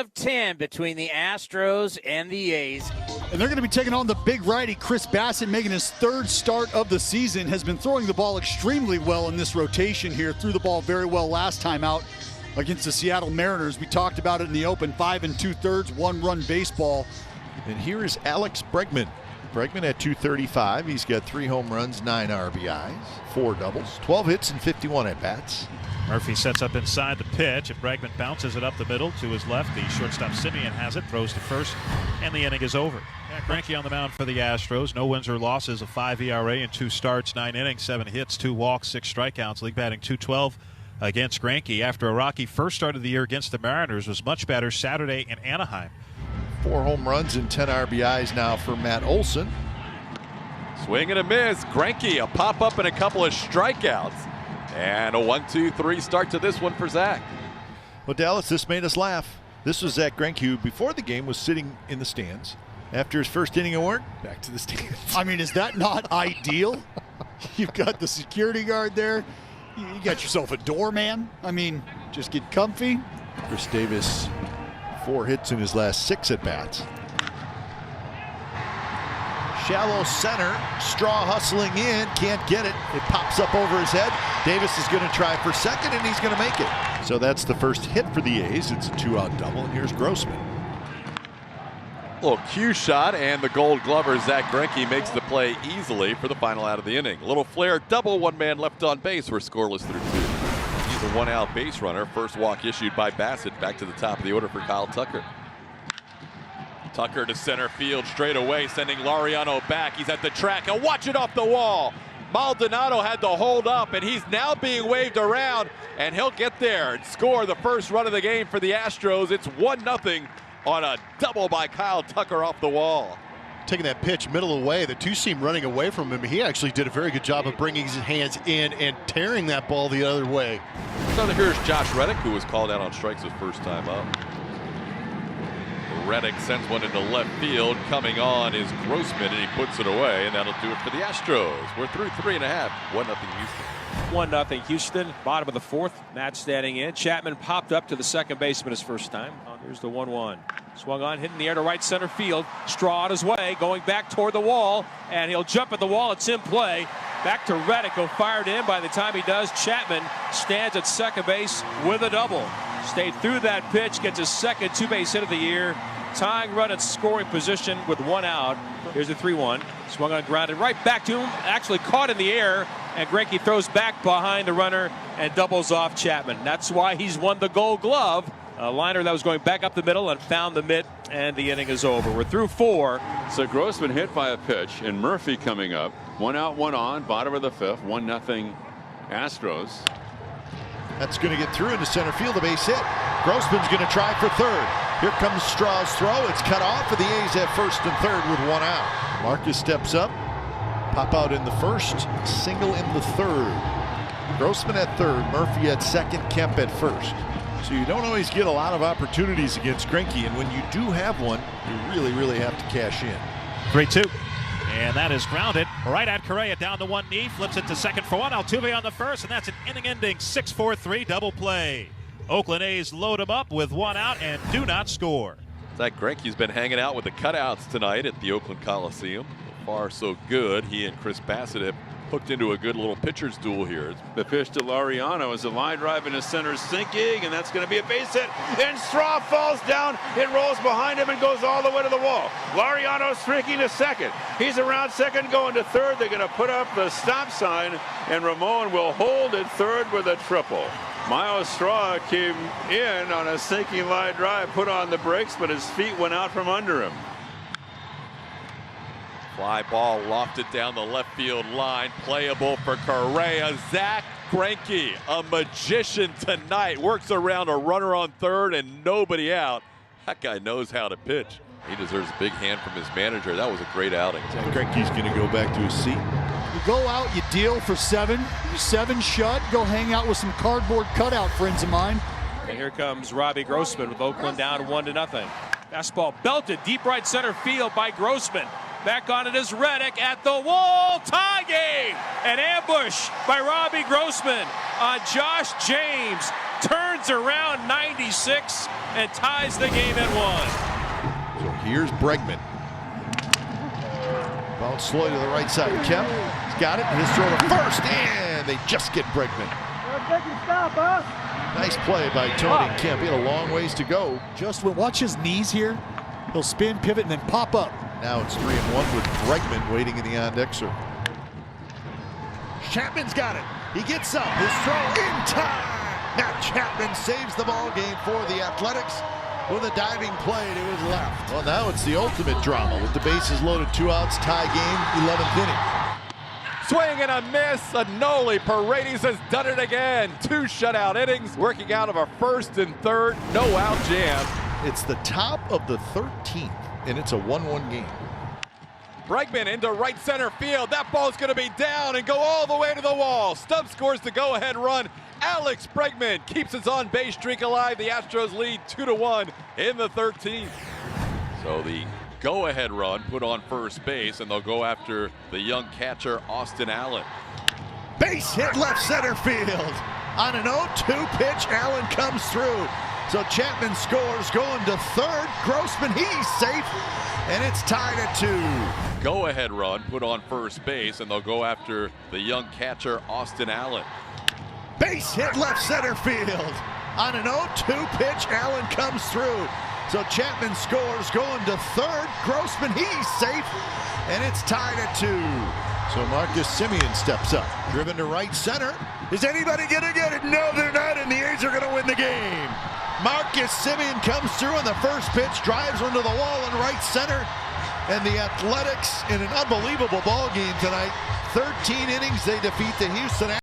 of 10 between the Astros and the A's. And they're going to be taking on the big righty. Chris Bassett, making his third start of the season, has been throwing the ball extremely well in this rotation here. Threw the ball very well last time out against the Seattle Mariners. We talked about it in the open. 5 2/3, one-run baseball. And here is Alex Bregman. Bregman at 235. He's got 3 home runs, 9 RBIs, 4 doubles, 12 hits, and 51 at-bats. Murphy sets up inside the pitch, and Bregman bounces it up the middle to his left. The shortstop Simeon has it, throws to first, and the inning is over. Greinke on the mound for the Astros. No wins or losses, a 5 ERA in 2 starts, 9 innings, 7 hits, 2 walks, 6 strikeouts. League batting .212 against Greinke. After a rocky first start of the year against the Mariners, was much better Saturday in Anaheim. 4 home runs and 10 RBIs now for Matt Olson. Swing and a miss. Greinke, a pop-up and a couple of strikeouts. And a 1-2-3 start to this one for Zach. Well, Dallas, this made us laugh. This was Zach Greinke, who before the game was sitting in the stands. After his first inning of work, back to the stands. I mean, is that not ideal? You've got the security guard there. You got yourself a doorman. I mean, just get comfy. Chris Davis, 4 hits in his last 6 at-bats. Shallow center, Straw hustling in, can't get it. It pops up over his head. Davis is going to try for second, and he's going to make it. So that's the first hit for the A's. It's a 2-out double, and here's Grossman. Little cue shot, and the Gold Glover Zach Greinke makes the play easily for the final out of the inning. A little flare double, 1 man left on base. We're scoreless through 2. He's a 1-out base runner. First walk issued by Bassett. Back to the top of the order for Kyle Tucker. Tucker to center field straight away, sending Laureano back. He's at the track, and watch it off the wall. Maldonado had to hold up, and he's now being waved around, and he'll get there and score the first run of the game for the Astros. It's 1-0 on a double by Kyle Tucker off the wall. Taking that pitch middle away, the 2-seam running away from him. He actually did a very good job of bringing his hands in and tearing that ball the other way. So here's Josh Reddick, who was called out on strikes his first time up. Reddick sends one into left field. Coming on is Grossman, and he puts it away, and that'll do it for the Astros. We're through 3.5. 1-0 Houston. 1-0 Houston. Bottom of the 4th. Matt standing in. Chapman popped up to the second baseman his first time. Here's the 1-1. Swung on, hit in the air to right center field. Straw on his way, going back toward the wall, and he'll jump at the wall. It's in play. Back to Reddick, who fired in. By the time he does, Chapman stands at second base with a double. Stayed through that pitch, gets his second 2-base hit of the year. Tying run at scoring position with 1 out. Here's the 3-1. Swung on, grounded right back to him. Actually caught in the air, and Greinke throws back behind the runner and doubles off Chapman. That's why he's won the Gold Glove. A liner that was going back up the middle and found the mitt, and the inning is over. We're through 4. So Grossman hit by a pitch, and Murphy coming up. 1 out, 1 on, bottom of the 5th. 1-0 Astros. That's going to get through into center field, a base hit. Grossman's going to try for third. Here comes Straw's throw. It's cut off, and the A's have first and third with 1 out. Marcus steps up. Pop out in the first, single in the third. Grossman at third, Murphy at second, Kemp at first. So you don't always get a lot of opportunities against Greinke, and when you do have one, you really have to cash in. 3-2. And that is grounded right at Correa, down to one knee, flips it to second for 1. Altuve on the first, and that's an inning-ending 6-4-3 double play. Oakland A's load him up with 1 out and do not score. Zach Greinke's been hanging out with the cutouts tonight at the Oakland Coliseum. So far, so good. He and Chris Bassett have hooked into a good little pitcher's duel here. The pitch to Laureano is a line drive into center, sinking, and that's going to be a base hit. And Straw falls down. It rolls behind him and goes all the way to the wall. Laureano streaking to second. He's around second, going to third. They're going to put up the stop sign, and Ramon will hold at third with a triple. Miles Straw came in on a sinking line drive, put on the brakes, but his feet went out from under him. Fly ball lofted down the left field line, playable for Correa. Zach Greinke, a magician tonight, works around a runner on third and nobody out. That guy knows how to pitch. He deserves a big hand from his manager. That was a great outing. Greinke's going to go back to his seat. You go out, you deal for 7. 7 shut, go hang out with some cardboard cutout friends of mine. And here comes Robbie Grossman with Oakland down 1-0. Fastball belted deep right center field by Grossman. Back on it is Reddick at the wall. Tie game. An ambush by Robbie Grossman on Josh James. turns around 96 and ties the game at 1. So here's Bregman. Bounce slow to the right side. Kemp, he's got it. His throw to first, and they just get Bregman. Nice play by Tony Kemp. He had a long ways to go. Just watch his knees here. He'll spin, pivot, and then pop up. Now it's 3-1 with Bregman waiting in the on-deck circle. Chapman's got it. He gets up. His throw in time. Matt Chapman saves the ball game for the Athletics with a diving play to his left. Well, now it's the ultimate drama with the bases loaded, 2 outs, tie game, 11th inning. Swing and a miss. A Noli. Paredes has done it again. 2 shutout innings, working out of a first and third no-out jam. It's the top of the 13th, and it's a 1-1 game. Bregman into right center field. That ball's going to be down and go all the way to the wall. Stubbs scores the go-ahead run. Alex Bregman keeps his on-base streak alive. The Astros lead 2-1 in the 13th. So the go-ahead run put on first base, and they'll go after the young catcher, Austin Allen. Base hit left center field. On an 0-2 pitch, Allen comes through. So Chapman scores, going to third. Grossman, he's safe, and it's tied at 2. Go-ahead run put on first base, and they'll go after the young catcher, Austin Allen. Base hit left center field. On an 0-2 pitch, Allen comes through. So Chapman scores, going to third. Grossman, he's safe, and it's tied at 2. So Marcus Semien steps up. Driven to right center. Is anybody going to get it? No, they're not, and the A's are going to win the game. Marcus Semien comes through on the first pitch, drives onto the wall in right center. And the Athletics in an unbelievable ball game tonight. 13 innings, they defeat the Houston Astros.